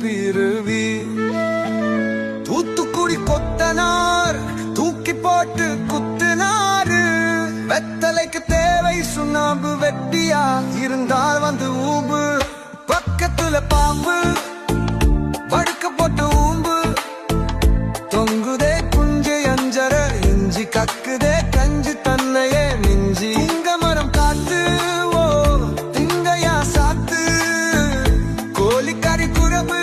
பிறவி. தூத்துக்குடி கொத்தனார் தூக்கி போட்டு குத்துனாரு. வெத்தலைக்கு தேவை சுண்ணாம்பு, வெட்டியா இருந்தால் வந்து ஊம்பு. பக்கத்துல பாம்பு படுக்க போட்டு ஊம்பு. தொங்குதே குஞ்சு அஞ்சர இஞ்சி, கக்குதே கஞ்சி தன்னையே மிஞ்சி. திங்க மரம் காத்து ஓ திங்கையா சாத்து. கோழிக்கறி குரபு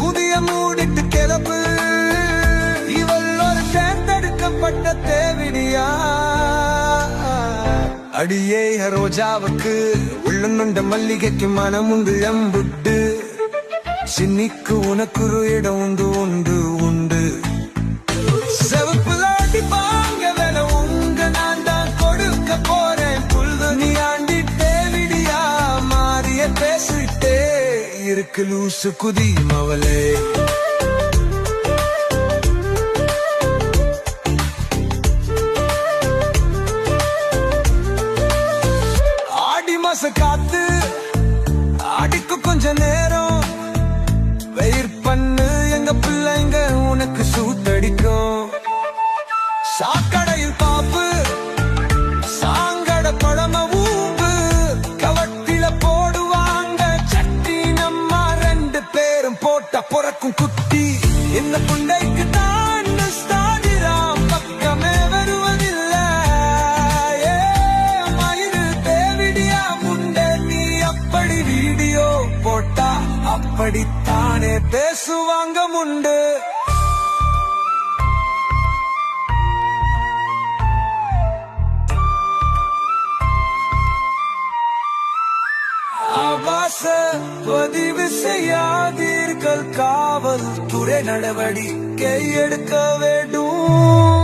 குதிய மூடிட்டு கிளப்பு. இவள் ஒரு தேர்ந்தெடுக்கப்பட்ட தேவிடியா. அடியே ரோஜாவுக்கு உள்ளுண்ட மல்லிகைக்கு மனமுண்டு எம்புட்டு. சின்னிக்கு உனக்கு ஒரு இடம் உண்டு உண்டு உண்டு. செவப்புல அடிப்பாங்க வேலை உங்க, நான் தான் கொடுக்க போறேன் புல்து. நீ ஆண்டி தேவிடியா மாறிய பேசிட்டே இருக்கு லூசு குதி மவளே. ஆடி மாச காத்து அடிக்கு கொஞ்ச நேரம். வெயிர் பண்ணு எங்க பிள்ளைங்க உனக்கு சூட்டடிக்கும். சாக்கடையில் பாப்பு சாங்கட பழம ஊம்பு. கவட்டில போடுவாங்க சட்டி, நம்ம 2 பேரும் போட்ட பொறக்கும் குட்டி. இந்த புண்டைக்கு தான் ஸ்தாதிராம் பக்கமே வருவதில்லை. மயிறு தேவிடியா முண்டை, நீ அப்படி வீடியோ போட்டா அப்படித்தானே பேசுவாங்க முண்டு. ஆபாச பதிவு செய்யாதீர்கள், காவல்துறை நடவடிக்கை எடுக்க வேண்டும்.